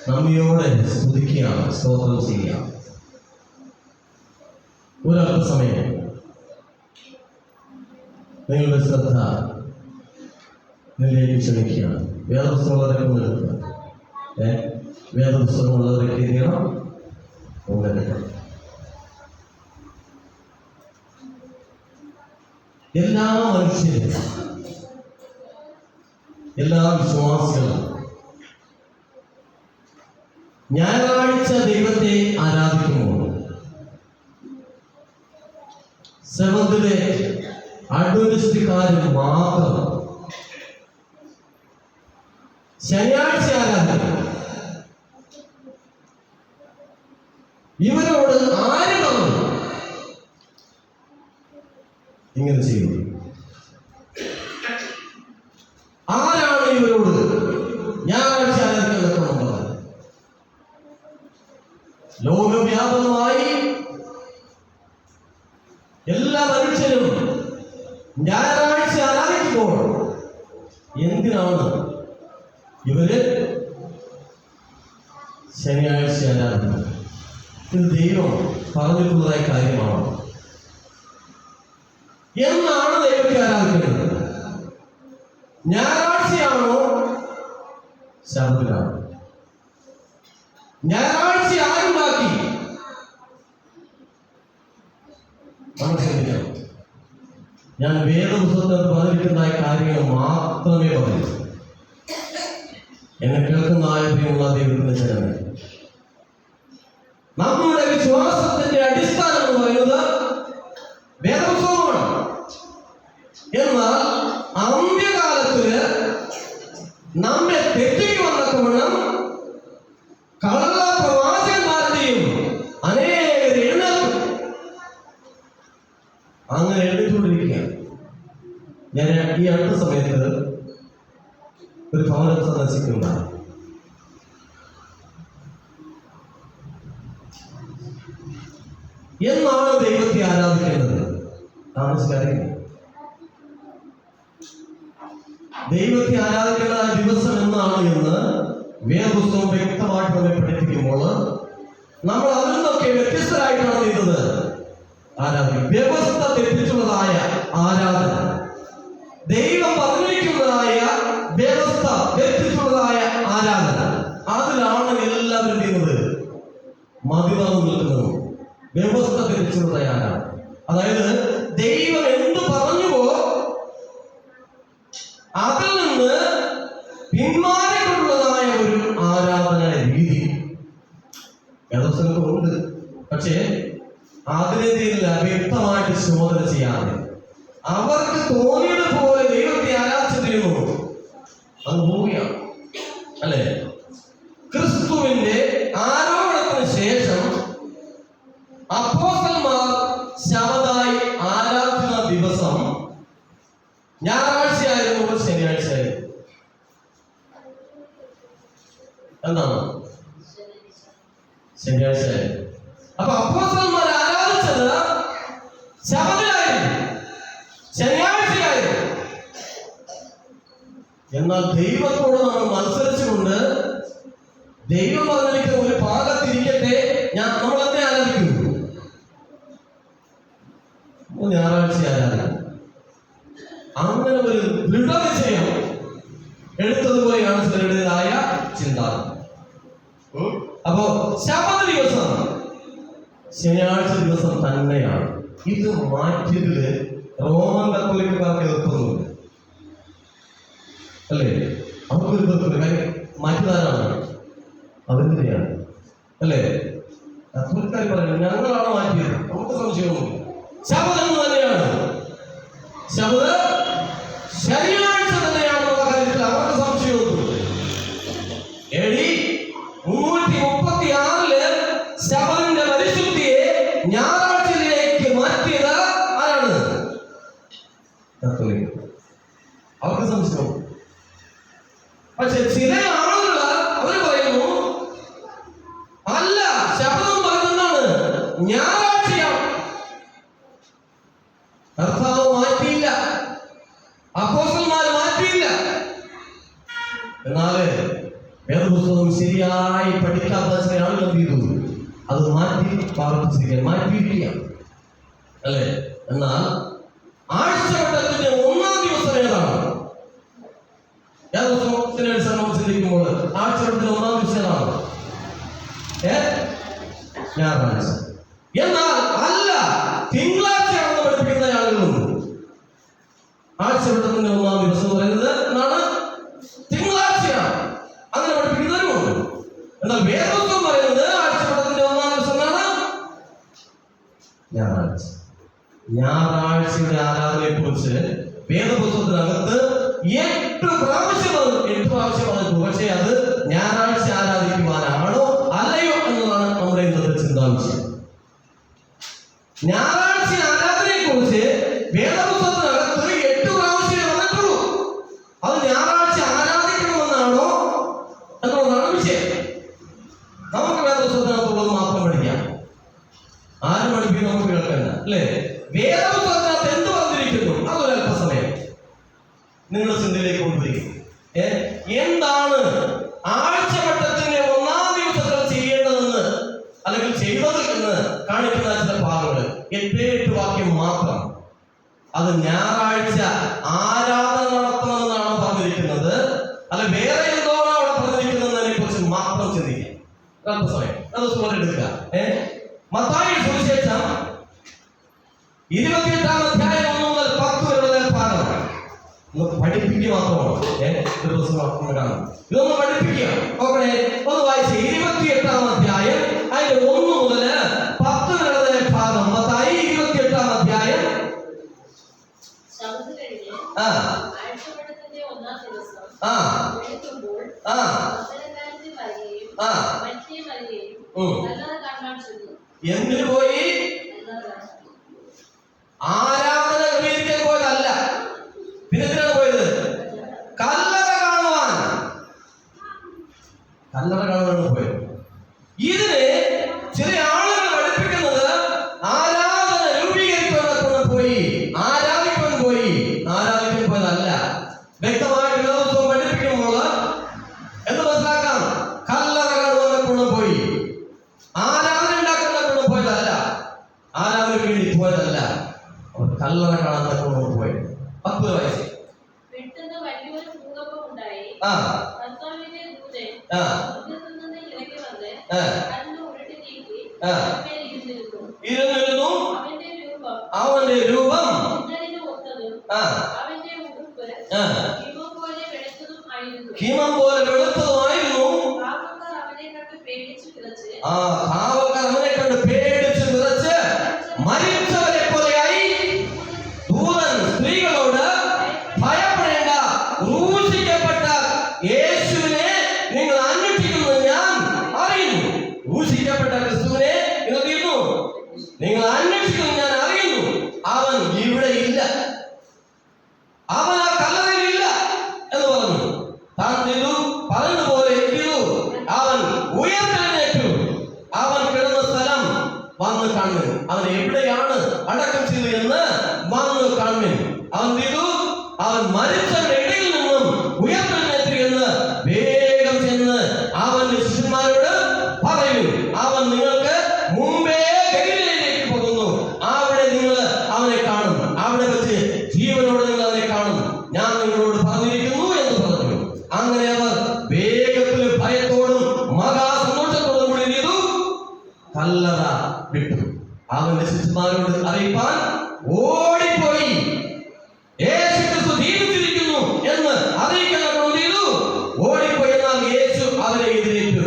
നമ്മയോടെ സ്തുതിക്കുകയാണ്, സ്തോത്രം ചെയ്യുക. ഒരല്പസമയം നിങ്ങളുടെ ശ്രദ്ധ നിന്നിലേക്ക് ക്ഷണിക്കുകയാണ്. വേദപുസ്തകങ്ങളൊക്കെ എടുക്കുക. വേദപുസ്തകമുള്ളവരൊക്കെ ചെയ്യണം. എല്ലാ മനുഷ്യരും, എല്ലാ വിശ്വാസികളും ഞായറാഴ്ച ദൈവത്തെ ആരാധിക്കുമ്പോൾ സെവന്തിലെ അഡ്വന്റിസ്റ്റുകാരും മാത്രം ശനിയാഴ്ച ആരാധിക്കും. ഇവരോട് ആര് പറഞ്ഞു ഇങ്ങനെ ചെയ്യുന്നു? ആരാണ് ഇവരോട് ഞായറാഴ്ച ആരാധിക്കാൻ? ലോകവ്യാപകമായി എല്ലാ മനുഷ്യരും ഞായറാഴ്ച ആരാധിക്കുമ്പോൾ എന്തിനാണ് ഇവര് ശനിയാഴ്ച ആരാധിക്കുന്നത്? ഇത് ദൈവം പറഞ്ഞിട്ടുള്ളതായ കാര്യമാണ് എന്നാണ് ദൈവത്തെ ആരാധിക്കുന്നത്. ഞായറാഴ്ചയാണോ ശബത്തിനാണോ? ഞായറാഴ്ച ആരുണ്ടാക്കി? മനസ്സിലാക്കണം. ഞാൻ വേദപുസ്തകത്തിൽ പറഞ്ഞിരിക്കുന്നതായ കാര്യങ്ങൾ മാത്രമേ പറയൂ. എന്നെ കേൾക്കുന്നതായ പ്രിയമുള്ള ദൈവത്തിന്റെ ജനമേ, നമ്മുടെ വിശ്വാസത്തിന്റെ അടിസ്ഥാനം എന്ന് പറയുന്നത് വേദപുസ്തകമാണ്. എന്നാൽ അന്ത്യകാലത്തില് നമ്മെ തെറ്റിക്കുവന്നൊക്കെ കള്ള പ്രവാചകന്മാരുടെയും അനേകർ എഴുന്നേൽക്കും. അങ്ങനെ എഴുതിക്കൊണ്ടിരിക്കുകയാണ്. ഞാൻ ഈ അടുത്ത സമയത്ത് ഒരു ഭവനം സന്ദർശിക്കുന്നതാണ്. എന്നാണ് ദൈവത്തെ ആരാധിക്കേണ്ടത്? താമസിക്കാതെ ദൈവത്തെ ആരാധിക്കേണ്ട ദിവസം എന്നാണ് എന്ന് വേദപുസ്തകം വ്യക്തമായിട്ട് നമ്മെ പഠിപ്പിക്കുമ്പോൾ നമ്മൾ അതിൽ നിന്നൊക്കെ വ്യത്യസ്തരായിട്ടാണ് ചെയ്തത് ആരാധന. വ്യവസ്ഥ തെറ്റിച്ചുള്ളതായ ആരാധന, ദൈവം പറഞ്ഞിരിക്കുന്നതായ വ്യവസ്ഥ തെറ്റിച്ചുള്ളതായ ആരാധന, അതിലാണ് എല്ലാവരും ചെയ്യുന്നത്. മതിമറന്നു നിൽക്കുന്നത് വ്യവസ്ഥ തെറ്റിച്ചുള്ളതായ ആരാധന. അതായത് ദൈവം എന്ത് പറഞ്ഞുവോ അതിൽ നിന്ന് പിന്മാറിക്കൊണ്ടുള്ളതായ ഒരു ആരാധന രീതി വേദപുസ്തകത്തിലുണ്ട്. പക്ഷേ അതിനെതിരെ വ്യക്തമായിട്ട് ശോധന ചെയ്യാതെ അവർക്ക് തോന്നിയത് പോലെ ദൈവത്തെ ആരാധിച്ചിരുന്നു. അത് പോവുകയാണ് അല്ലെ? ക്രിസ്തുവിന്റെ ആരോപണത്തിന് ശേഷം അപ്പോസ്തലന്മാർ ശബത്തായി ആരാധന ദിവസം ഞായറാഴ്ചയായിരുന്നു, ശനിയാഴ്ചയായിരുന്നു. എന്താണ്? ശനിയാഴ്ചയായിരുന്നു. അപ്പൊ അപ്പോസ്തലന്മാർ ആരാധിച്ചത് ശബത്തിലായിരുന്നു, ശനിയാഴ്ചയായിരുന്നു. എന്നാൽ ദൈവത്തോട് നമ്മൾ മത്സരിച്ചുകൊണ്ട് ദൈവം പറഞ്ഞിരിക്കുന്ന ഒരു ഭാഗത്തിരിക്കട്ടെ, നമ്മൾ എന്നെ ആരാധിക്കുന്നു, ഞായറാഴ്ച ആരാധിക്കും. അങ്ങനെ ഒരു ദൃഢനിശ്ചയം എടുത്തതുപോലെയാണ് ചിലരുടേതായ ചിന്താഗതി. അപ്പോ ശബത്ത് ദിവസം ശനിയാഴ്ച ദിവസം തന്നെയാണ്. ഇത് മാറ്റിയതില് റോമൻ കത്തോലിക്കർക്ക് എതിർപ്പൊന്നുമില്ല അല്ലേ? അവർക്കൊരു എതിർപ്പില്ല. കാര്യം മാറ്റിയതാരാണ്? അവരെയാണ് അല്ലേ? കത്തോലിക്കാർ പറയുന്നത് ഞങ്ങളാണ് മാറ്റിയത്, നമുക്ക് സംശയമൊന്നുമില്ല. ശബത്ത് എന്ന് തന്നെയാണ്, ശബത്ത് ശനിയാഴ്ച തന്നെയാണെന്നുള്ള കാര്യത്തിൽ അവർക്ക് സംശയമൊന്നുമില്ല. AD 336 ശബത്തിന്റെ പരിശുദ്ധിയെ ഞായറാഴ്ചയിലേക്ക് മാറ്റിയത് ആരാണ്? കത്തോലിക്കർ. അവർക്ക് സംശയം. പക്ഷെ ചില ആളുകൾ അവർ പറയുന്നു അല്ല, ശബദം പറയുന്നതാണ് ഞായറാഴ്ചയാണ്. കർത്താവ് മാറ്റിയില്ല. അപ്പോസ്തലന്മാർ വേദപുസ്തകം ശരിയായി പഠിക്കാത്ത ചില ആളുകൾ എന്ത് ചെയ്തു? അത് മാറ്റിയിരിക്കുക അല്ലേ? എന്നാൽ ആഴ്ചവട്ടത്തിന്റെ ഒന്നാം ദിവസം ഏതാണ്? വേദപുസ്തകത്തിന്റെ അടിസ്ഥാനം ചിന്തിക്കുമ്പോൾ ആഴ്ചവട്ടത്തിന്റെ ഒന്നാം ദിവസം ഏതാണ്? ഞായറാഴ്ച. എന്നാൽ അല്ല, തിങ്കളാഴ്ചയാണെന്ന് പഠിപ്പിക്കുന്ന ആളുകളുണ്ട്. ആഴ്ചവട്ടത്തിന്റെ ഒന്നാം ദിവസം എന്ന് പറയുന്നത് എന്താണ്? തിങ്കളാഴ്ചയാണ്. അങ്ങനെ പഠിപ്പിക്കുന്നവരുമുണ്ട്. എന്നാൽ വേദപുസ്തകം പറയുന്നത് ആഴ്ചവട്ടത്തിന്റെ ഒന്നാം ദിവസം എന്നാണ് ഞായറാഴ്ച. ഞായറാഴ്ചയുടെ ആരാധനയെ കുറിച്ച് വേദപുസ്തകത്തിനകത്ത് 8 പ്രാവശ്യമാണ്. പക്ഷേ അത് ഞായറാഴ്ച ആരാധിക്കുവാനാണോ അല്ലയോ എന്നതാണ് നമ്മുടെ ഇന്നത്തെ ചിന്താവിഷയം. ഞായറാഴ്ച ആരാധനയെ കുറിച്ച് വേദപുസ്തകത്തിനകത്ത് 8 പ്രാവശ്യമേ വന്നിട്ടുള്ളൂ. അത് ഞായറാഴ്ച ആരാധിക്കണമെന്നാണോ എന്നുള്ളതാണ് വിഷയം. നമുക്ക് വേദപുസ്തകത്തിനകത്തുള്ളത് മാത്രം പഠിക്കാം. ആരും പഠിപ്പിക്കും നമുക്ക് കേൾക്കണ്ട അല്ലേ? വേദപുസ്തകത്തിനകത്ത് എന്ത് പറഞ്ഞിരിക്കുന്നു അതൊരു അല്പസമയം നിങ്ങളുടെ ചിന്തയിലേക്ക് കൊണ്ടുവരിക. എന്താണ് ആഴ്ചവട്ടത്തിന്റെ ഒന്നാം ദിവസത്തിൽ ചെയ്യേണ്ടതെന്ന് അല്ലെങ്കിൽ ചെയ്തത് എന്ന് കാണിക്കുന്ന ചില ഭാഗങ്ങൾ 8 വാക്യം മാത്രം. അത് ഞായറാഴ്ച ആരാധന നടത്തണമെന്നാണ് പറഞ്ഞിരിക്കുന്നത്, അല്ല വേറെ എന്തോ അവിടെ പറഞ്ഞിരിക്കുന്നതിനെ കുറിച്ച് മാത്രം ചിന്തിക്കാം. അല്പസമയം അത് എടുക്കുക. മത്തായി സുവിശേഷം 28-ാം അധ്യായം 1 മുതൽ 10 വരെയുള്ള ഭാഗം പഠിപ്പിക്കുക മാത്രമാണ്. ഇതൊന്ന് പഠിപ്പിക്കുക. നോക്കണേ, ഒന്ന് വായിച്ച് 28-ാം അധ്യായം അതിന്റെ 1 മുതൽ 10 വരെയുള്ള ഭാഗം. മത്തായി 28-ാം അധ്യായം. എന്തിനു പോയി? ആരാധന ക്രമീകരിക്കാൻ പോയതല്ല. പിന്നെ എന്തിനാണ് പോയത്? കല്ലറ കാണുവാനാണ് പോയത്. ഇതിന് ചില ആളുകൾ പഠിപ്പിക്കുന്നത് ആരാധന രൂപീകരിക്കാൻ പോയി, ആരാധിക്കാൻ പോയതല്ല. വ്യക്തമായിട്ട് ദിവസവും പഠിപ്പിക്കുമ്പോൾ എന്ന് മനസ്സിലാക്കാം. കല്ലറ കാണുവാൻ പോയി, ആരാധന ഉണ്ടാക്കാൻ പോയതല്ല, ആരാധനയ്ക്ക് വേണ്ടി പോയതല്ല. അവർ കല്ലറ കാണാൻ പോയത്. 10 വയസ്സ്. അവന്റെ രൂപം ഹിമം പോലെ വെളുത്തതുമായിരുന്നു. പാവക്കാർ അവനെ കണ്ട് പേടിച്ചു വിറച്ച് മരിച്ചവരെ പോലെയായി. ദൂതൻ സ്ത്രീകളോട് ഭയപ്പെടേണ്ട, ക്രൂശിക്കപ്പെട്ട യേശുവിനെ നിങ്ങൾ അന്വേഷിക്കുന്നത് ഞാൻ അറിയുന്നു. ക്രൂശിക്കപ്പെട്ട ക്രിസ്തുവിനെ നിങ്ങൾ അന്വേഷിക്കുന്നത് ഞാൻ അറിയുന്നു. അവൻ ഇവിടെ ഇല്ല, അവൻ ആ കല്ലറയിലില്ല എന്ന് പറഞ്ഞു. താൻ ചെയ്തു പറഞ്ഞതുപോലെ ചെയ്തു. അവൻ ഉയർത്തെഴുന്നേറ്റു. അവൻ കിടന്ന സ്ഥലം വന്ന് കാണുന്നു. അവൻ എവിടെയാണ് അടക്കം ചെയ്തു എന്ന് വന്ന് കാണുന്നു. അവൻ ചെയ്തു, അവൻ മരിച്ചവരുടെ ഇടയിൽ നിന്നും ഉയർത്തെഴുന്നേറ്റു എന്ന് വേഗം ചെന്ന് അവന്റെ ശിഷ്യന്മാരോട് പറയും. അവൻ നിങ്ങൾക്ക് മുമ്പേ ഗലീലയിലേക്ക് പോകുന്നു, അവിടെ നിങ്ങൾ അവനെ കാണും, അവിടെ വെച്ച് ജീവനോട് നിങ്ങൾ അവനെ കാണും, ഞാൻ നിങ്ങളോട് പറഞ്ഞിരിക്കുന്നു എന്ന് പറഞ്ഞു. അങ്ങനെ അവർ വേഗത്തിൽ ഭയത്തോടും മഹാസന്തോഷത്തോടും കൂടി ചെയ്തു കല്ലറ വിട്ടു. അവന്റെ ശിഷ്യന്മാരോട് അറിയിപ്പാൻ ഓടിപ്പോയി. യേശു ക്രിസ്തു ജീവിച്ചിരിക്കുന്നു എന്ന് അറിയിക്കാൻ ചെയ്തു. ഓടിപ്പോയി. എന്നാൽ യേശു അവരെ എതിരേറ്റു.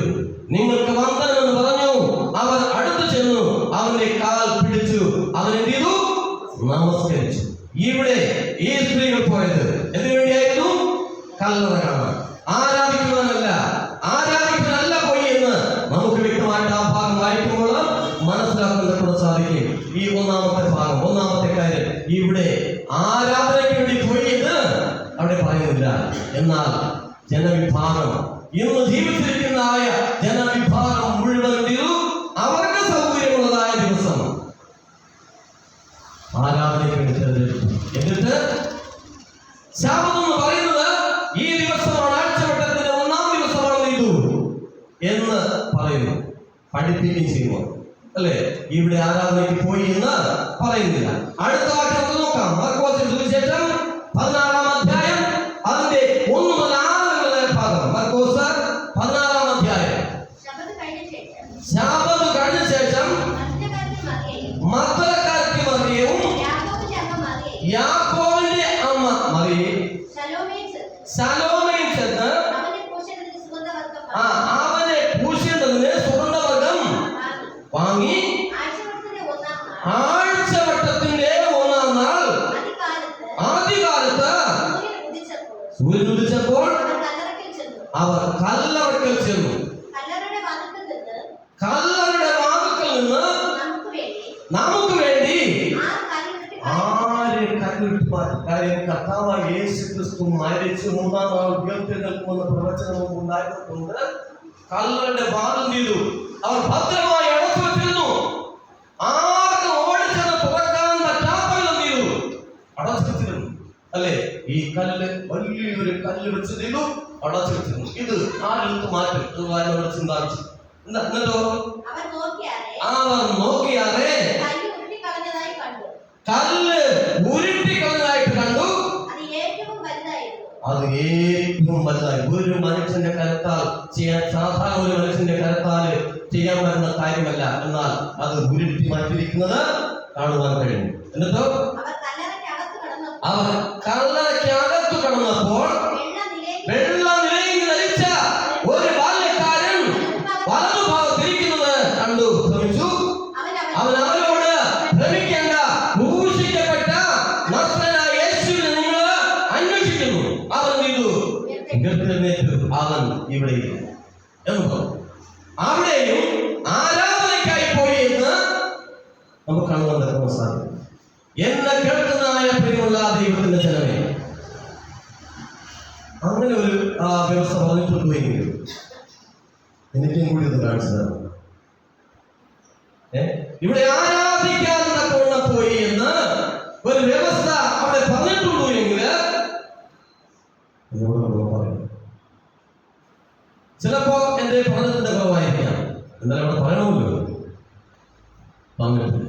നിങ്ങൾക്ക് വന്ദനം എന്ന് പറഞ്ഞു. അവർ അടുത്ത് ചെന്നു അവന്റെ കാൽ പിടിച്ചു. അവൻ എന്ത് ചെയ്തു? നമസ്കരിച്ചു. ഇവിടെ ഈ സ്ത്രീകൾ പോയത് എന്തിനു വേണ്ടിയായിരുന്നു? കല്ലറ കാണാൻ, ആരാധിക്കാനല്ല പോയി എന്ന് നമുക്ക് വ്യക്തമായിട്ട് ആ ഭാഗം വായിക്കുമ്പോൾ മനസ്സിലാക്കാൻ സാധിക്കും. ഈ ഒന്നാമത്തെ കാര്യം ഇവിടെ ആരാധനയ്ക്ക് വേണ്ടി പോയത് അവിടെ പറയുന്നില്ല. എന്നാൽ ജനവിഭാഗം, ഇന്ന് ജീവിച്ചിരിക്കുന്ന ജനവിഭാഗം മുഴുവൻ അവർക്ക് സൗകര്യമുള്ളതായ ദിവസം ആരാധനയ്ക്ക് വേണ്ടി തിരഞ്ഞെടുത്തു. എന്നിട്ട് ശാബത്ത് എന്ന് പറയുന്നത് ഈ ദിവസമാണ്, ആഴ്ചവട്ടത്തിന്റെ ഒന്നാം ദിവസമാണ്. എന്ന് പറയുന്നു, പഠിപ്പിക്കുകയും ചെയ്യുന്നു. അല്ലെ, ഇവിടെ ആരാധനയ്ക്ക് പോയി എന്ന് പറയുന്നില്ല. അടുത്ത വാക്യം നമുക്ക് നോക്കാം. മർക്കോസിന്റെ സുവിശേഷം 16-ാം അധ്യായം അതിന്റെ 1 മുതൽ 6 വരെ ഭാഗം. മർക്കോസ് 16-ാം അധ്യായം. ശബത്ത് കഴിഞ്ഞ ശേഷം മഗ്ദലക്കാരത്തി മറിയവും യാക്കോബിന്റെ അമ്മ മറിയയും ശലോമയും ചെന്ന് അവനെ പൂശേണ്ടതിന് സുഗന്ധവർഗം വാങ്ങി ആഴ്ചവട്ടത്തിന്റെ 1-ാം നാൾ ആദ്യകാലത്ത് സൂര്യൻ ഉദിച്ചപ്പോൾ അവർ കല്ലറയ്ക്കൽ ചെന്നു. കല്ലറയുടെ വാതിൽക്കൽ നിന്ന് നമുക്ക് വേണ്ടി ആരെ കാര്യം കർത്താവായ യേശു ക്രിസ്തു മരിച്ച് 3-ാം നാൾ ഉയർത്തെഴുന്നേൽക്കുമെന്ന പ്രവചനവും ഉണ്ടായിരുന്നുകൊണ്ട് കല്ലറയുടെ വാതിൽ ചെയ്തു അവർ ഭദ്രമായി അടച്ചു വെച്ചിരുന്നു. ആർക്കും ഓടിച്ചെന്ന് തുറക്കാൻ പറ്റാത്ത വിധം ചെയ്തു അടച്ചു വെച്ചിരുന്നു. അല്ലെ, ഈ കല്ല് വലിയൊരു കല്ല് വെച്ച് ചെയ്തു അടച്ചു വെച്ചിരുന്നു. ഇത് ആരെടുത്ത് മാറ്റും എന്ന് ചിന്താച്ചു. എന്നിട്ടോ അവർ നോക്കിയാറേ കല്ല് ഉരുട്ടിക്കളഞ്ഞതായിട്ട് കണ്ടു. അത് ഏറ്റവും വലുതായി. ഒരു മനുഷ്യന്റെ കരത്താൽ ചെയ്യാൻ, സാധാരണ ഒരു മനുഷ്യന്റെ കരത്താൽ ചെയ്യാൻ പറ്റുന്ന കാര്യമല്ല. എന്നാൽ അത് ഉരുട്ടി മാറ്റിയിരിക്കുന്നത് കാണുവാൻ കഴിഞ്ഞു. എന്നിട്ടോ അവർ കല്ലറയ്ക്കകത്ത് കടന്നപ്പോൾ വെള്ള നിലയിൽ ധരിച്ച ഒരു ബാല്യക്കാരൻ വലതുഭാഗത്തിരിക്കുന്നത് കണ്ടു. ശ്രമിച്ചു. അവൻ അവരോട് ഭ്രമിക്കേണ്ട, ക്രൂശിക്കപ്പെട്ട നസ്രയനായ യേശുവിനെ നിങ്ങൾ അന്വേഷിക്കുന്നു. അവൻ ചെയ്തു ഉയർത്തെഴുന്നേറ്റു, അവൻ ഇവിടെ എന്ന് അവിടെയും ആരാധനയ്ക്കായി പോയി എന്ന് നമുക്ക് കാണുവാൻ പറ്റുന്ന സാധ്യത. എന്നെ കേൾക്കുന്നതായ പ്രിയമുള്ള ദൈവത്തിന്റെ ജനമേ, അങ്ങനെ ഒരു വ്യവസ്ഥ പറഞ്ഞിട്ടുണ്ടെങ്കിൽ എനിക്കും കൂടി ഒന്ന് കാണിച്ചു തരണം. ഇവിടെ ആരാധിക്കാൻ പോയി എന്ന് ഒരു വ്യവസ്ഥ അവിടെ പറഞ്ഞിട്ടുള്ളൂ എങ്കിൽ പറയും. ചിലപ്പോ എന്റെ പഠനത്തിന്റെ കുറവായിരിക്കാം, എന്നാലും അവിടെ പറയണമല്ലോ പറഞ്ഞിട്ടില്ല.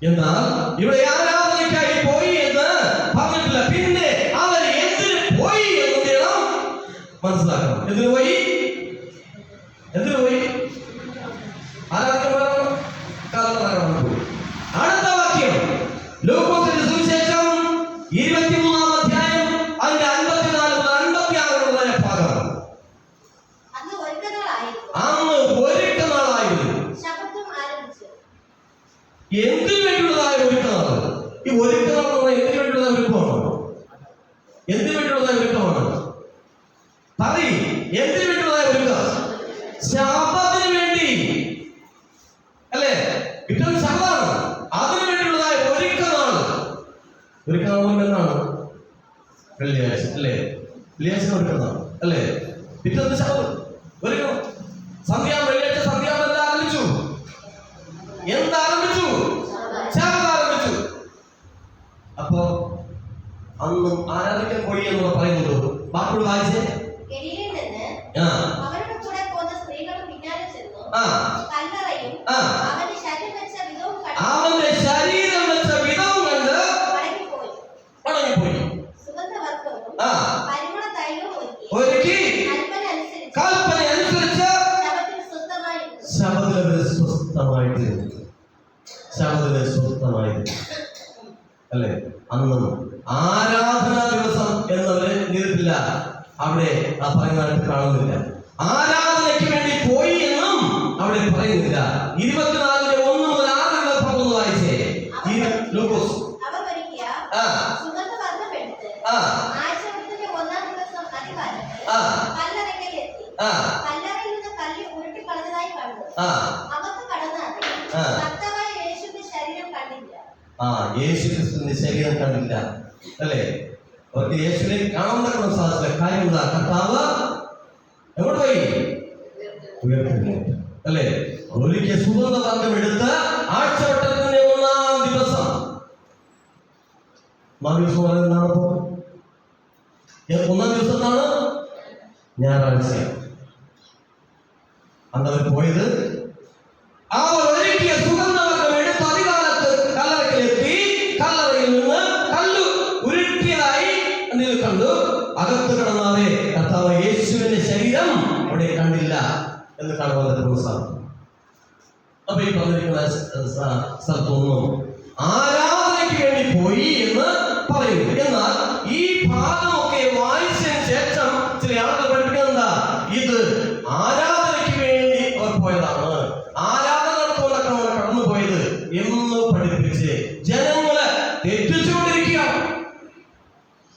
എന്നാൽ ഇവിടെ ആരാധനയ്ക്കായി പോയി എന്ന് പറഞ്ഞിട്ടില്ല. പിന്നെ അവർ എന്തിന് പോയി എന്ന് വേണം മനസ്സിലാക്കണം. എന്തിനു പോയി? ആരാധിക്കാൻ പോയി. അടുത്ത വാക്യം ലൂക്കോസിന്റെ സുവിശേഷം 23-ാം അധ്യായം അതിന്റെ 54 മുതൽ 56 വരെ ഭാഗം. അന്ന് ഒരുക്ക നാളായിരുന്നു. എന്തിനു വേണ്ടിയുള്ളതായ ഒരുക്കമാണ്? ഈ ഒരുക്കമാണ് എന്തിനു വേണ്ടിയുള്ളതായ ഒരുക്കമാണ്? എന്തിനു വേണ്ടിയുള്ളതായ ഒരുക്കമാണ്? പറയ്, എന്തിനു വേണ്ടിയുള്ളതായ ഒരുക്കം? ശബത്തിന് വേണ്ടി അല്ലേ? ഇപ്പം ശബതാണ്. അതിനു വേണ്ടിയുള്ളതായ ഒരുക്കമാണ്. ഒരുക്കമാണ് എന്നാണ് വെള്ളിയാഴ്ച അല്ലേ? വെള്ളിയാഴ്ച ഒരുക്കുന്നതാണ് അല്ലേ? പിറ്റേന്ന് ശബത്ത് ഒരുക്കം. വെള്ളിയാഴ്ച സന്ധ്യാവെല്ലാം ആരംഭിച്ചു. എന്താരംഭിച്ചു? ശബത്ത് ആരംഭിച്ചു. അപ്പോ അന്ന് ആരാധിക്കാൻ പോയി എന്ന് പറയുന്നത് ബാക്കിയുള്ള വായിച്ചേ. അവന്റെ ശരീരം വെച്ച വിധവും കണ്ട് മടങ്ങിപ്പോയി. ഒരുക്കി കൽപ്പന അനുസരിച്ച് ശബത്തിലെ സ്വസ്ഥമായിട്ട് അല്ലെ? അന്നും ആരാധനാ ദിവസം എന്നവരെ നീട്ടില്ല. അവിടെ ആ പറയുന്നതായിട്ട് കാണുന്നില്ല. ആരാധനയ്ക്ക് വേണ്ടി പോയി എന്നും അവിടെ പറയുന്നില്ല. 24-ന്റെ 1 മുതൽ 6 വരെ പറഞ്ഞു വായിച്ചേ. ലൂക്കോസ് യേശുക്രിസ്തുവിന്റെ ശരീരം കണ്ടില്ല അല്ലേ? അവർക്ക് യേശുവിനെ കാണാൻ തക്കണം സാധിച്ചില്ല. കാര്യം എന്താ? കർത്താവ് എങ്ങോട്ട് പോയി? ഉയർത്തെഴുന്നേറ്റു അല്ലേ? ഒരിക്കൽ സുഗന്ധവർഗം എടുത്ത് ആഴ്ചവട്ടത്തിന്റെ 1-ാം ദിവസം ദിവസം പറയുന്നതാണ്. 1-ാം ദിവസം എന്നാണ് ഞായറാഴ്ച. അന്നവർ പോയത് അവർ ഒരുക്കിയ സുഗന്ധവർഗം എടുത്ത് അധികാലത്ത് കല്ലറയിലെത്തി. കല്ലറയിൽ നിന്ന് കല്ലു ഉരുട്ടിയതായി എന്നിൽ കണ്ടു. അകത്ത് കിടന്നാതെ കർത്താവ് യേശുവിന്റെ ശരീരം അവിടെ കണ്ടില്ല എന്ന് കാണുവാൻ സാധിക്കും. അപ്പൊ ഈ പറഞ്ഞിരിക്കുന്ന സ്ഥലത്തൊന്നും ആരാധനയ്ക്ക് വേണ്ടി പോയി എന്ന് പറയുന്നു. എന്നാൽ ഈ ഭാഗമൊക്കെ വായിച്ചതിന് ശേഷം ചില ആളുകൾ പഠിപ്പിക്കുന്ന ഇത് ആരാധനയ്ക്ക് വേണ്ടി അവർ പോയതാണ്, ആരാധന നടത്തുവാനൊക്കെ അവർ കടന്നു പോയത് എന്ന് പഠിപ്പിച്ച് ജനങ്ങളെ തെറ്റിച്ചുകൊണ്ടിരിക്കുക.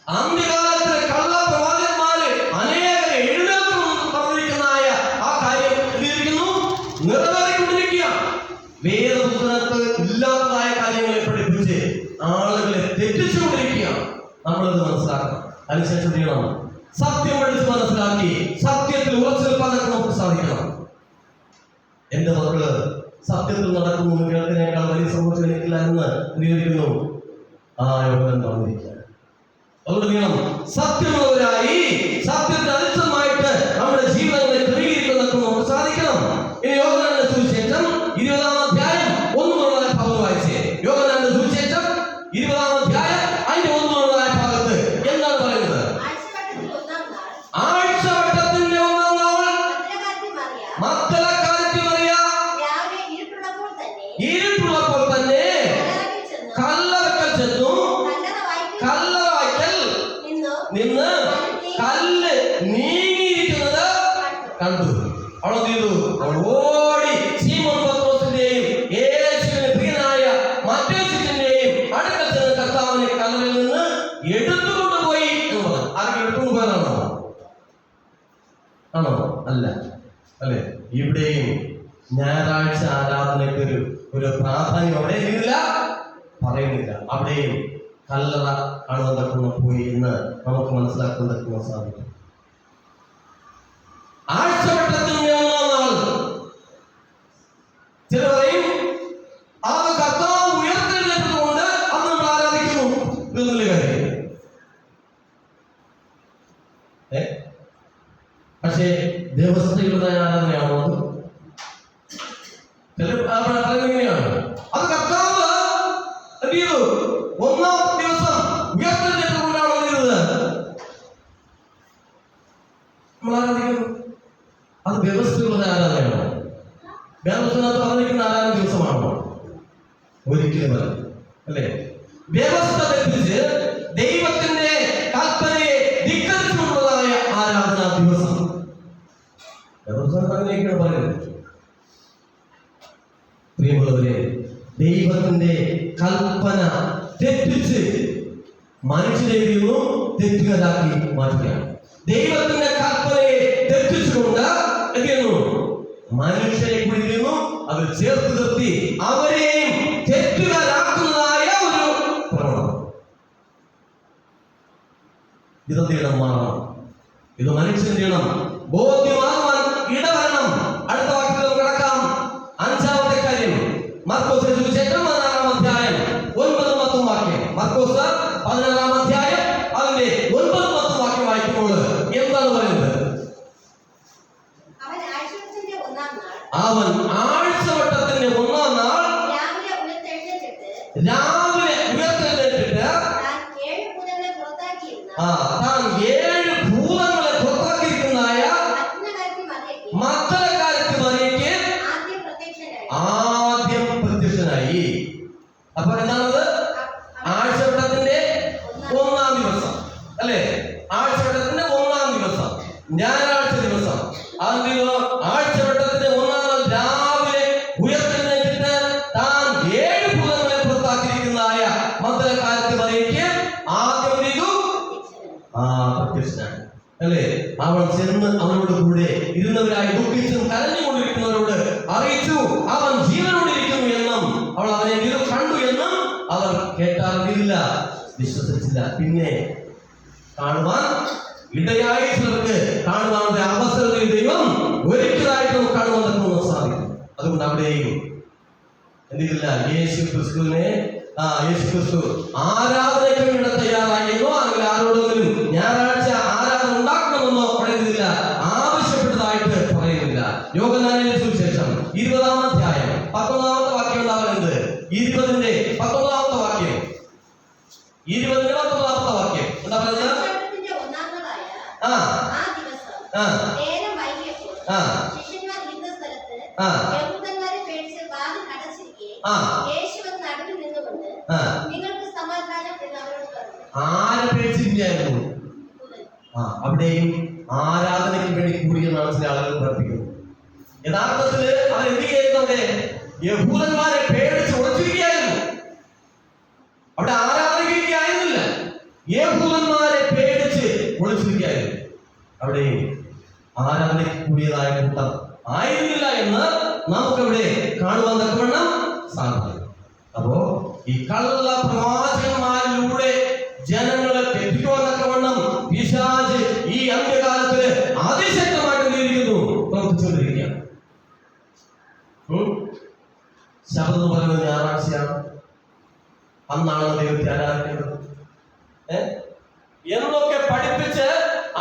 അന്ത്യകാലത്ത് കള്ളപ്രവാചകന്മാര് അനേകരെ എഴുന്നേൽക്കും പറഞ്ഞിരിക്കുന്നതായ ആ കാര്യം എന്തിരിക്കുന്നു, നിറവേറിക്കൊണ്ടിരിക്കുക. വേദപുസ്തകത്ത് ഇല്ലാത്തതായ കാര്യങ്ങളെ പഠിപ്പിച്ച് ആളുകളെ തെറ്റിച്ചുകൊണ്ടിരിക്കുക. നമ്മളത് മനസ്സിലാക്കണം. അതിനുശേഷം ചെയ്യണം, സത്യം പഠിച്ച് മനസ്സിലാക്കി സത്യത്തിൽ ഉറച്ചു നിൽക്കാനൊക്കെ നമുക്ക് സാധിക്കണം. എന്റെ മക്കള് സത്യത്തിൽ നടക്കുന്നു കേൾക്കുന്നതിനേക്കാൾ വലിയ സമൂഹത്തിൽ എനിക്കില്ല എന്ന് വിവരിക്കുന്നു. ആ യോഗം പറഞ്ഞിരിക്കുക. അതുകൊണ്ട് ചെയ്യണം, സത്യമുള്ളവരായി സത്യത്തിന് അനുസൃതമായിട്ട് നമ്മുടെ ജീവിതങ്ങളെ ക്രമീകരിക്കുന്നതൊക്കെ നമുക്ക് സാധിക്കണം. ഇനി യോഹന്നാന്റെ സുവിശേഷം 20-ാം അധ്യായം 1 മുതലുള്ള ഭാഗം വായിച്ചേ. യോഹന്നാന്റെ സുവിശേഷം 20-ാം അധ്യായം അതിന്റെ 1 മുതലുള്ള ഭാഗത്ത് എന്താണ് പറയുന്നത്? ആഴ്ചവട്ടത്തിന്റെ 1-ാം നാൾ മഗ്ദലക്കാരത്തി മറിയ ഇരുട്ടുള്ളപ്പോൾ തന്നെ കല്ലറക്കൽ ചെന്നു. കല്ലറ വായ്ക്കൽ നിന്ന് കല്ല് നീങ്ങിയിരിക്കുന്നത് കണ്ടു. അവൾ എന്ത് ചെയ്തു? അവൾ ഓടി ശീമോൻ പത്രോസിന്റെയും യേശുവിന് പ്രിയനായ മറ്റേശുവിന്റെയും അടുക്കൽ ചെന്ന് കർത്താവിനെ കല്ലറയിൽ നിന്ന് എടുത്തുകൊണ്ടുപോയി എന്ന് പറഞ്ഞു. ആരെങ്കിലും എടുത്തുകൊണ്ടുപോയതാണോ? ആണോ? അല്ല, അല്ലെ? ഇവിടെയും ഞായറാഴ്ച ആരാധനയ്ക്ക് ഒരു പ്രാധാന്യം അവിടെ ഇല്ല, പറയുന്നില്ല. അവിടെയും കല്ലറ കാണുന്നതൊക്കെ പോയി എന്ന് നമുക്ക് മനസ്സിലാക്കുന്നതൊക്കെ സാധിക്കും. ആഴ്ചവട്ടത്തിന്റെ 1-ാം നാൾ ചില പറയും ആ കർത്താവ് ഉയർത്തെഴുന്നേറ്റതുകൊണ്ട് അന്ന് നമ്മൾ ആരാധിക്കുന്നു എന്നുള്ള കാര്യം. പക്ഷേ ദേവസ്ഥയുടെ ആരാധനയാണോ അത്? എങ്ങനെയാണ് അത്? കർത്താവ് എന്ത് ചെയ്തു? 1-ാം ദിവസം ഉയർത്തെഴുന്നേറ്റതുകൊണ്ടാണോ ചെയ്തത്? നമ്മൾ ആരാധിക്കുന്നു. അത് വ്യവസ്ഥയുള്ള ആരാധനയാണോ? വേദപുസ്തകത്തിൽ പറഞ്ഞിരിക്കുന്ന ആരാധന ദിവസമാണോ? ഒരിക്കലും അല്ല, അല്ലേ? വ്യവസ്ഥ തെറ്റിച്ച് ദൈവത്തിന്റെ കൽപ്പനയെ ധിക്കരിച്ചുകൊണ്ടുള്ളതായ ആരാധനാ ദിവസം അങ്ങനെയൊക്കെയാണ് പറയുന്നത്. പ്രിയമുള്ളവരെ, ദൈവത്തിന്റെ കൽപ്പന തെറ്റിച്ച് മനുഷ്യനെ തെറ്റുകാരാക്കി മാറ്റുകയാണ്. ദൈവത്തിന്റെ കൽപ്പനയെ തെറ്റിച്ചുകൊണ്ട് എന്ത് ചെയ്യുന്നു? മനുഷ്യരെ കുടിക്കുന്നു. അവർ ചേർത്ത് നിർത്തി അവരെയും തെറ്റുകാരാക്കുന്നതായ ഒരു പ്രവണത. ഇതെന്ത് ചെയ്യണം? മാറണം. ഇത് മനുഷ്യന്റെ ഇടം ബോധ്യമാകുവാൻ ഇടവരണം. അടുത്ത വാക്യത്തിൽ കിടക്കാം. 5-ാമത്തെ കാര്യം മർക്കോസിന്റെ സുവിശേഷം 16-ാം അധ്യായം 9-10 വാക്യം. മർക്കോസ് 16-ാം അധ്യായം അതിന്റെ 9-10 വാക്യം വായിക്കുമ്പോൾ എന്താണ് പറയുന്നത്? അവൻ ആഴ്ചവട്ടത്തിന്റെ 1-ാം നാൾ രാവിലെ ഉയർത്തെഴുന്നേറ്റിട്ട് താൻ 7 ഭൂതങ്ങളെ പുറത്താക്കിയിരിക്കുന്നതായ മഗ്ദലക്കാരത്തി മറിയയ്ക്ക് ആദ്യം പ്രത്യക്ഷനായി. അപ്പൊ എന്താണത്? ആഴ്ചവട്ടത്തിന്റെ 1-ാം ദിവസം, അല്ലെ? ആഴ്ചവട്ടത്തിന്റെ 1-ാം ദിവസം, ഞായറാഴ്ച ദിവസം. ആഴ്ചവട്ടത്തിന്റെ 1-ാം നാൾ രാവിലെ ഉയർത്തെഴുന്നേറ്റിട്ട് താൻ 7 ഭൂതങ്ങളെ പുറത്താക്കിയിരിക്കുന്നതായ മഗ്ദലക്കാരത്തി മറിയയ്ക്ക് ആദ്യം പ്രത്യക്ഷനാണ്, അല്ലെ? അവൾ ചെന്ന് അവനോട് കൂടെ ഇരുന്നവരായി ദുഃഖിച്ചും കരഞ്ഞുകൊണ്ടിരിക്കുന്നവരോട് അറിയിച്ചു അവൻ ജീവനോടിരിക്കുന്നു എന്നും അവൾ അവനെ കണ്ടു എന്നും അവർ കേട്ടറിഞ്ഞില്ല, വിശ്വസിച്ചില്ല. പിന്നെ കാണുവാൻ ഇടയായ ചിലർക്ക് കാണുവാനുള്ള അവസരത്തിൽ ദൈവം ഒരിക്കലായിട്ട് കാണുവാൻ നമുക്ക് സാധിക്കും. അതുകൊണ്ട് അവിടെയും എന്തില്ല? യേശു ക്രിസ്തു ആരാധനയ്ക്ക് വേണ്ടി തയ്യാറായെന്നോ അല്ലെങ്കിൽ ആരോടെങ്കിലും ഞായറാഴ്ച ആരാധന ഉണ്ടാക്കണമെന്നോ പറയുന്നില്ല, ആവശ്യപ്പെട്ടതായിട്ട് പറയുന്നില്ല. യോഹന്നാനിലെ 19 വാക്യം എന്താ പറയുന്നത്? 20-ന്റെ 19 വാക്യം. 20-ന്റെ 19 വാക്യം എന്താ പറയുന്നത്? ആരെ പേടിച്ചിരിക്കുകയായിരുന്നു? അവിടെയും ആരാധനയ്ക്ക് വേണ്ടി കൂടിയെന്നാണ് ചില ആളുകൾ പ്രവർത്തിക്കുന്നത്. യഥാർത്ഥത്തിൽ അവർ എന്ത് ചെയ്യുന്നുണ്ട്? യഹൂദന്മാരെ പേടിച്ച് ഉറച്ചിരിക്കുകയായിരുന്നു. അവിടെ ആരാധനയ്ക്കായിരുന്നില്ല, യഹൂദന്മാരെ പേടിച്ച് ഒളിച്ചിരിക്കുകയായിരുന്നു. അവിടെ ആരാധനയ്ക്ക് കൂടിയതായ കൂട്ടം ആയിരുന്നില്ല എന്ന് നമുക്കവിടെ കാണുവാൻ തക്കവണ്ണം സാധിക്കും. അപ്പോ ഈ കള്ള പ്രവാചകന്മാരിലൂടെ ജനങ്ങളെ തെറ്റിക്കുവാൻ തക്കവണ്ണം പിശാച് ഈ അന്ത്യകാലത്ത് അതിശക്തമായിട്ട് നേരിടുന്നു, പ്രവർത്തിച്ചുകൊണ്ടിരിക്കുകയാണ്. ശബദം എന്ന് പറയുന്നത് ഞായറാഴ്ചയാണ്, അന്നാണ് ദൈവത്തെ ആരാധിക്കേണ്ടത് എന്നൊക്കെ പഠിപ്പിച്ച്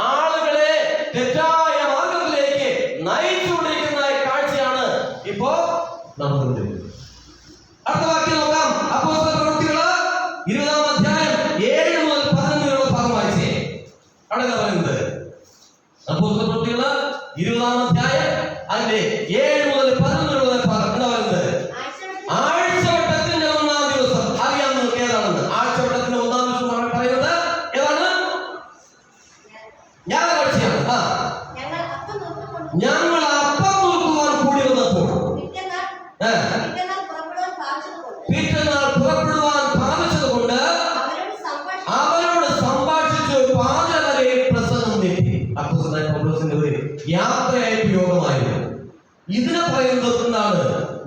ആളുകളെ തെറ്റായ മാർഗത്തിലേക്ക് നയിച്ചുകൊണ്ടിരിക്കുന്ന കാഴ്ചയാണ് ഇപ്പോ നടന്നുകൊണ്ടിരിക്കുന്നത്. അടുത്ത വാക്യം നോക്കാം. അപ്പോസ്തല പ്രവൃത്തികള് 20-ാം അധ്യായം 7 മുതൽ 11 ഭാഗം വായിച്ചേ. അവിടെ എന്താ പറയുന്നത്? അപ്പോസ്തല പ്രവൃത്തികള് 20-ാം അധ്യായം അതിന്റെ 7 മുതൽ 11 ഭാഗം എന്താ പറയുന്നത്? ആഴ്ചവട്ടത്തിന്റെ 1-ാം ദിവസം. അറിയാം നിങ്ങൾക്ക് ഏതാണെന്ന്? ആഴ്ചവട്ടത്തിന്റെ 1-ാം ദിവസം പറയുന്നത് ഏതാണ്? ഞായറാഴ്ചയാണ്. ഞങ്ങൾ അപ്പം നോക്കുവാൻ കൂടി വന്നപ്പോൾ പിറ്റന്നാൾ പുറപ്പെടുവാൻ ഭാവിച്ചത് കൊണ്ട് അവരോട് സംഭാഷിച്ചു പാചകരെ പ്രസംഗം നീട്ടി. അപ്പോസ്തലനായ പൗലോസിന്റെ ഒരു യാത്രയായിട്ട് യോഗമായിരുന്നു. ഇതിനെ പറയുന്നത് എന്താണ്?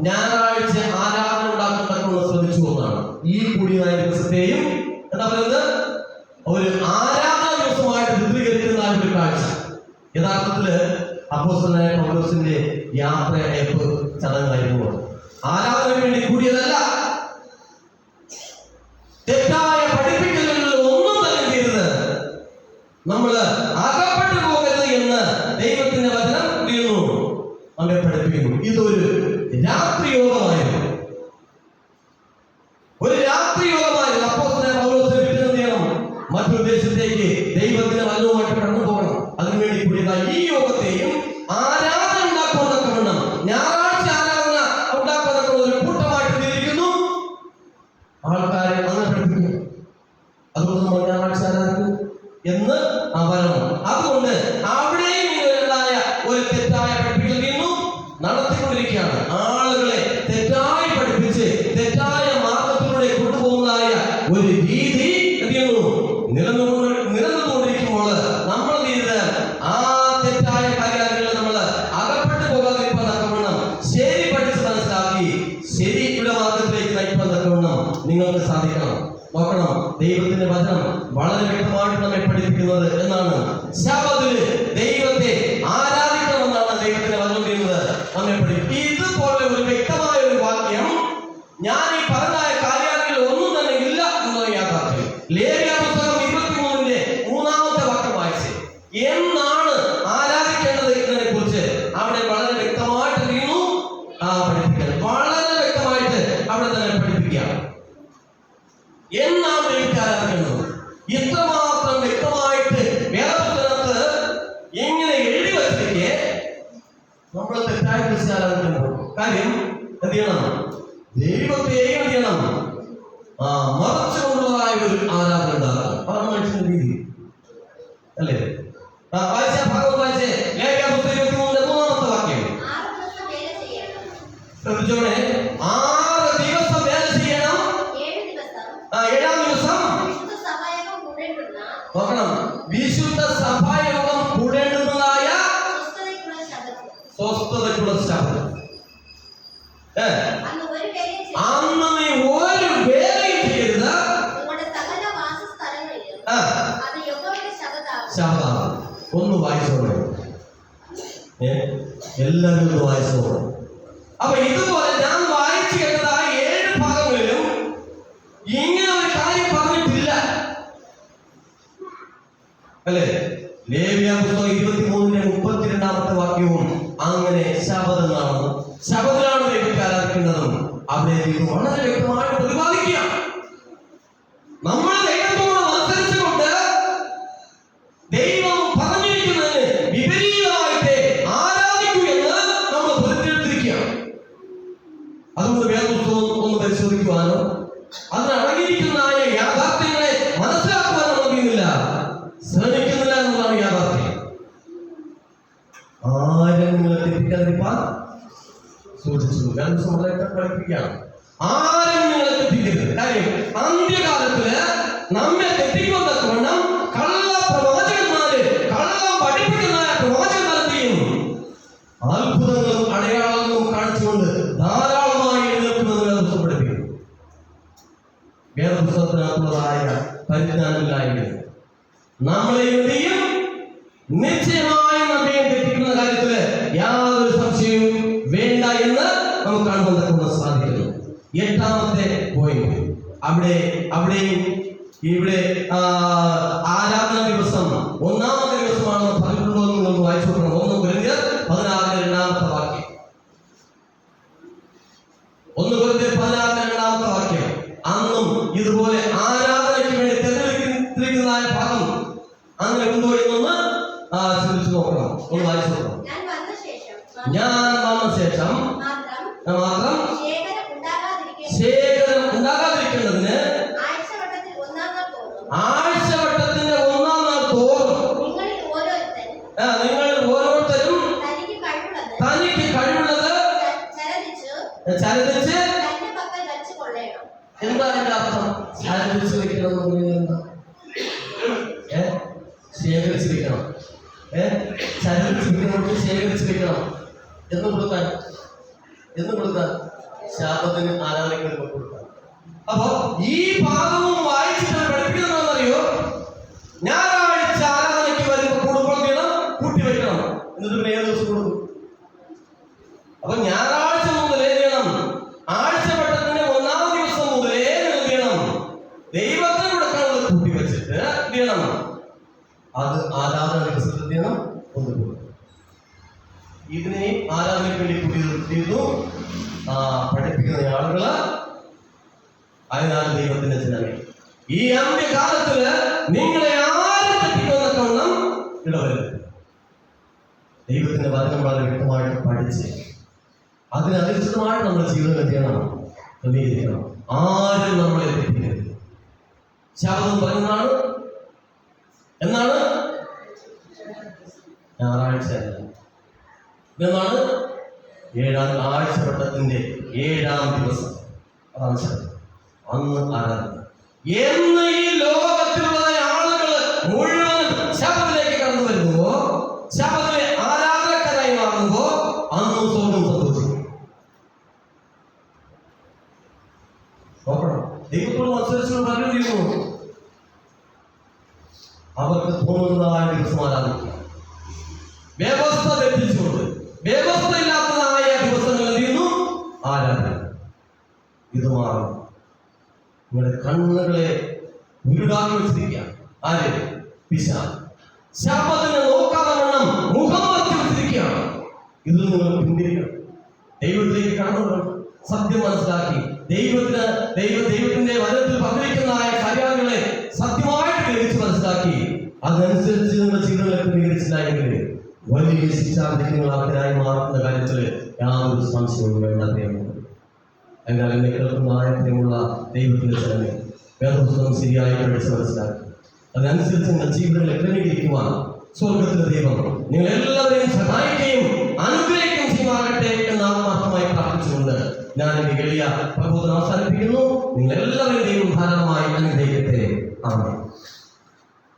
ഞായറാഴ്ച ആരാധന ഉണ്ടാക്കുന്നതൊക്കെ ശ്രദ്ധിച്ചു എന്നാണ്. ഈ കൂടിയതായ ദിവസത്തെയും എന്താ പറയുന്നത്? ഒരു ആരാധന ദിവസമായിട്ട് ചിത്രീകരിക്കുന്ന ഒരു കാഴ്ച. യഥാർത്ഥത്തില് അപ്പോസ്തലനായ പൗലോസിന്റെ യാത്രയയപ്പ് ചടങ്ങായിരുന്നു. ആരാധനയ്ക്ക് വേണ്ടി കൂടിയതല്ല. തെറ്റായ പഠിപ്പിക്കലുകളിൽ ഒന്നും തന്നെ ചെയ്യരുത്, നമ്മൾ അകപ്പെട്ടു പോകരുത് എന്ന് ദൈവത്തിന്റെ വചനം നമ്മെ പഠിപ്പിക്കുന്നു. ഇതൊരു രാത്രി യോഗമായിരുന്നു. ഒരു രാത്രി യോഗമായിരുന്നു. അപ്പോസ്തലനായ പൗലോസ് എന്ത് ചെയ്യണം? മറ്റൊരു ദേശത്തേക്ക് ദൈവത്തിന്റെ വചനവുമായിട്ട് കടന്നു പോകണം. അതിനുവേണ്ടി കൂടിയതായ ഈ യോഗത്തെയും ആരാധന ഉണ്ടാക്കുന്നതൊക്കെ വേണം. ഞായറാഴ്ച ആരാധന ഉണ്ടാക്കുന്നതൊക്കെ ഒരു കൂട്ടമായിട്ട് തിരിക്കുന്നു. ആൾക്കാരെ അങ്ങനെ പഠിപ്പിക്കുന്നു. അതുകൊണ്ട് നമ്മൾ ഞായറാഴ്ച ആരാധിക്കുന്നു എന്ന് പറയണം. അതുകൊണ്ട് അവിടെയും ഇങ്ങനെയുള്ളതായ ഒരു തെറ്റായ പഠിപ്പിക്കൽ നടത്തിക്കൊണ്ടിരിക്കുകയാണ്. ആളുകളെ തെറ്റായി പഠിപ്പിച്ച് തെറ്റായ മാർഗത്തിലൂടെ കൊണ്ടുപോകുന്നതായ ഒരു രീതി നിലനിന്നുകൊണ്ടിരിക്കുമ്പോൾ നമ്മൾ ആ തെറ്റായ കാര്യങ്ങളിൽ നമ്മൾ അകപ്പെട്ടു പോകാതിരിക്കാൻ തക്കവണ്ണം ശരി പഠിച്ച് മനസ്സിലാക്കി ശരിയുടെ മാർഗത്തിലേക്ക് നയിക്കാൻ തക്കവണ്ണം നിങ്ങൾക്ക് സാധിക്കണം. നോക്കണം, ദൈവത്തിന്റെ വചനം വളരെ വ്യക്തമായിട്ട് നമ്മെ പഠിപ്പിക്കുന്നത് എന്നാണ്. ശബത്തില് ദൈവത്തെ ആരാധിക്കണമെന്നാണ് ദൈവത്തിന്റെ വചനം ചെയ്യുന്നത്. നമ്മെ പഠിപ്പിക്കും. ഇതുപോലെ ഒരു വ്യക്തമായ ഒരു വാക്യം ഞാൻ ഈ പറഞ്ഞ കാര്യങ്ങളിൽ ഒന്നും തന്നെ ഇല്ല എന്നുള്ള യാഥാർത്ഥ്യം. ലേവ്യ പുസ്തകം 23-ന്റെ 3-ാമത്തെ വാക്യം വായിച്ച് എന്നാണ് ആരാധിക്കേണ്ടത് എന്നതിനെ കുറിച്ച് അവിടെ വളരെ വ്യക്തമായിട്ട് ചെയ്യുന്നു. പഠിപ്പിക്കാൻ വളരെ വ്യക്തമായിട്ട് അവിടെ തന്നെ പഠിപ്പിക്കുക. എന്നാണ് ദൈവത്തെ ആരാധിക്കേണ്ടത് ഇത്രമാത്രം വ്യക്തമായിട്ട് വേദപുസ്തകത്ത് എങ്ങനെ എഴുതി വച്ചിരിക്കെ നമ്മൾ തെറ്റായ ക്രിസ്തു ആരാധിക്കുമ്പോൾ കാര്യം എന്ത് ചെയ്യണം? ദൈവത്തെയും എന്ത് ചെയ്യണം? മറച്ചുകൊണ്ടുള്ളതായ ഒരു ആരാധന ഉണ്ടാകണം. അതാണ് മനുഷ്യന്റെ രീതി അല്ലേ? വായിച്ച ഭാഗം വായിച്ചേ. ലേവ്യ പുസ്തകം 23-ന്റെ 3-ാമത്തെ വാക്യം ശ്രദ്ധിച്ചോണേ. 6 ദിവസം വേല ചെയ്യണം. 7-ാം ദിവസം നോക്കണം, വിശുദ്ധ സഭായോഗം കൂടേണ്ടുന്നതായ സ്വസ്ഥതയ്ക്കുള്ള ശബ്ദം. അന്ന് നീ ഒരു വേലയും ചെയ്യരുത്. ശബ്ദം ഒന്ന് വായിച്ചോളൂ. എല്ലാവരും ഒന്ന് വായിച്ചോളൂ. അപ്പൊ ഇതുപോലെ ഞാൻ വായിച്ചു കേട്ടതായ 7 ഭാഗങ്ങളിലും ഇങ്ങനെ ഒരു കാര്യം പറഞ്ഞിട്ടില്ല അല്ലേ? ലേവ്യ പുസ്തകം 23-ന്റെ 32-ാമത്തെ വാക്യവും അങ്ങനെ ശബദമാണ്. ശബദമാണ് ദൈവത്തെ ആരാധിക്കുന്നത്. ആരാധിക്കുന്നതും അവിടെ ദൈവം വളരെ വ്യക്തമായിട്ട് പ്രതിപാദിക്കുക. നമ്മൾ ദൈവത്തോട് മത്സരിച്ചുകൊണ്ട് ദൈവം പറഞ്ഞിരിക്കുന്നതിന് വിപരീതമായിട്ട് ആരാധിക്കൂ എന്ന് നമ്മൾ പ്രതിജ്ഞയെടുത്തിരിക്കുകയാണ്. അതുകൊണ്ട് വേദപുസ്തകം ഒന്ന് പരിശോധിക്കുവാനോ അതിന് അടങ്ങിയിരിക്കുന്ന യാഥാർത്ഥ്യങ്ങളെ മനസ്സിലാക്കുവാനോ കഴിയുന്നില്ല, ശ്രമിക്കുന്നില്ല എന്നതാണ് യാഥാർത്ഥ്യം. ആരും നിങ്ങളെ തെറ്റിക്കാതിരിക്കാൻ സൂക്ഷിച്ചു. പഠിപ്പിക്കുകയാണ്. ആരും നിങ്ങളെ തെറ്റിക്കരുത്. കാര്യം അന്ത്യകാലത്തില് നമ്മെ തെറ്റിക്കൊണ്ടവണ്ണം കള്ള പ്രവാചകന്മാര്, കള്ളം പഠിപ്പിക്കുന്ന പ്രവാചകന്മാരെയും അത്ഭുതങ്ങളും അടയാളങ്ങളും കാണിച്ചുകൊണ്ട് ധാരാളമായി എഴുന്നേൽക്കുന്നത് വേദപുസ്തകം പഠിപ്പിക്കുന്നു. വേദപുസ്തകത്തിനകത്തുള്ളതായ പരിജ്ഞാനമില്ലായിരുന്നു നമ്മളെയും നിശ്ചയമായും നമ്മെ തെറ്റിക്കുന്ന കാര്യത്തില് യാതൊരു സംശയവും വേണ്ട എന്ന് നമുക്ക് കാണുവാൻ സാധിക്കുന്നു. 8ാമത്തെ പോയിന്റ്, അവിടെയും ഇവിടെ ആരാധന ദിവസം 1ാമത്തെ ദിവസമാണ് പറഞ്ഞിട്ടുണ്ടോ എന്ന് നമ്മൾ വായിച്ചു നോക്കണം. 1 കൊരിന്ത്യർ 16-2 വാക്യം. 1 കൊരിന്ത്യർ 16-2 വാക്യം. അന്നും ഇതുപോലെ ആരാധനയ്ക്ക് വേണ്ടി തെരഞ്ഞെടുത്തിരിക്കുന്നതായ ഭാഗം അങ്ങനെ ഉണ്ടോ എന്നൊന്ന് ചിന്തിച്ചു നോക്കണം, ഒന്ന് വായിച്ചു നോക്കണം. ഞാൻ വന്ന ശേഷം മാത്രം ശേഖരം ഉണ്ടാകാതിരിക്കേണ്ടതിന് ആഴ്ചവട്ടത്തിന്റെ 1ാം നാൾ തോറും നിങ്ങൾ ഓരോരുത്തരും തനിക്ക് കഴിവുള്ളത് ചരദിച്ച് എന്താ അതിന്റെ അർത്ഥം? ചരദിച്ച് വെക്കണം എന്താ? ശേഖരിച്ച് വെക്കണം. ചരദിച്ച് വെക്കണം, ശേഖരിച്ച് വെക്കണം. എന്ന് കൊടുക്കാൻ ശാപത്തിന് ആരാധനയ്ക്ക് കൊടുക്കാം. അപ്പൊ ഈ ഭാഗവും വായിച്ചിട്ട് പഠിപ്പിക്കുന്നറിയോ? ഞായറാഴ്ച ആരാധനയ്ക്ക് വരുമ്പോൾ കുടുംബം ചെയ്യണം, കൂട്ടി വെക്കണം, എന്നിട്ട് പിന്നെ 7 ദിവസം കൊടുക്കും. അപ്പൊ ഞായറാഴ്ച മുതലേ ചെയ്യണം, ആഴ്ചവട്ടത്തിന്റെ 1ാം ദിവസം മുതലേ ചെയ്യണം, ദൈവത്തിന് കൊടുക്കാനുള്ളത് കൂട്ടി വെച്ചിട്ട് ചെയ്യണം. അത് ആരാധന ദിവസത്തിൽ ചെയ്യണം, കൊണ്ടുപോകും. ഇതിനെ ആരാധനയ്ക്ക് വേണ്ടി കൂട്ടിയിരുന്നു പഠിപ്പിക്കുന്ന ആളുകള്. അതിനാൽ ദൈവത്തിന്റെ ജനമേ, ഈ അന്ത്യകാലത്തില് നിങ്ങളെ ആരും തെറ്റിക്കൊന്നൊക്കെ ഇടവരുത്. ദൈവത്തിന്റെ വചനം വളരെ വ്യക്തമായിട്ട് പഠിച്ച് അതിനനുസൃതമായിട്ട് നമ്മുടെ ജീവിതം എന്ത് ക്രമീകരിക്കണം. ആരും നമ്മളെ തെറ്റിക്കരുത്. ശാപം പറയുന്നതാണ് എന്നാണ് ഞായറാഴ്ച എന്നാണ് 7ാം ആഴ്ചവട്ടത്തിന്റെ 7ാം ദിവസം. അതാണ് ശാപം. അന്ന് ആരാധന. എന്ന് ഈ ലോകത്തിലുള്ള ആളുകൾ മുഴുവൻ ശാപത്തിലേക്ക് കടന്നു വരുമ്പോ, ശാപത്തിലെ ആരാധനക്കാരായി മാറുമ്പോ അന്ന് സ്വർഗം സന്തോഷിക്കും. നോക്കണം, ദൈവത്തോട് മത്സരിച്ചുകൊണ്ട് പറയുന്നു അവർക്ക് തോന്നുന്നതായ ദിവസം ആരാധിക്കുക. വ്യവസ്ഥ തെറ്റിച്ചുകൊണ്ട് വ്യവസ്ഥയില്ലാത്തതായ ദിവസങ്ങൾ എന്ത് ചെയ്യുന്നു? ആരാധന. ഇത് മാറും. നിങ്ങളുടെ കണ്ണുകളെ ഉരുടാക്കി വെച്ചിരിക്കുക. ആര്? പിശാച്. ശാപത്തിനെ നോക്കാതെ വണ്ണം മുഖം മറച്ചു വെച്ചിരിക്കുകയാണ്. ഇതിൽ നിങ്ങൾ പിന്തിരിക്കണം. ദൈവത്തിലേക്ക് കടന്നു സത്യം മനസ്സിലാക്കി ദൈവത്തിന്റെ വചനത്തിൽ പറഞ്ഞിരിക്കുന്നതായ കാര്യങ്ങളെ സത്യമായിട്ട് ഗ്രഹിച്ച് മനസ്സിലാക്കി അതനുസരിച്ച് നിങ്ങളുടെ ജീവിതങ്ങളെ ക്രമീകരിച്ചില്ലായെങ്കിൽ വലിയ ശിക്ഷാവിധികളായി മാറുന്ന കാര്യത്തിൽ യാതൊരു സംശയവും വേണ്ട. എന്നാൽ എന്നെ കേൾക്കുന്ന ആയത്തിലുള്ള ദൈവത്തിന്റെ ചലനെ വേദപുസ്തകം ശരിയായി പഠിച്ച് മനസ്സിലാക്കി അതനുസരിച്ച് നിങ്ങളുടെ ജീവിതങ്ങളെ ക്രമീകരിക്കുവാൻ സ്വർഗത്തിലെ ദൈവം നിങ്ങൾ എല്ലാവരെയും സഹായിക്കുകയും അനുഗ്രഹിക്കുകയും ചെയ്യുമാകട്ടെ എന്ന് ആത്മാർത്ഥമായി പ്രാർത്ഥിച്ചുകൊണ്ട് ഞാൻ എന്റെ എളിയ പ്രബോധനം അവസാനിപ്പിക്കുന്നു. നിങ്ങൾ എല്ലാവരും ദൈവം ധാരാളമായി അനുഗ്രഹിക്കട്ടെ. ആമേൻ.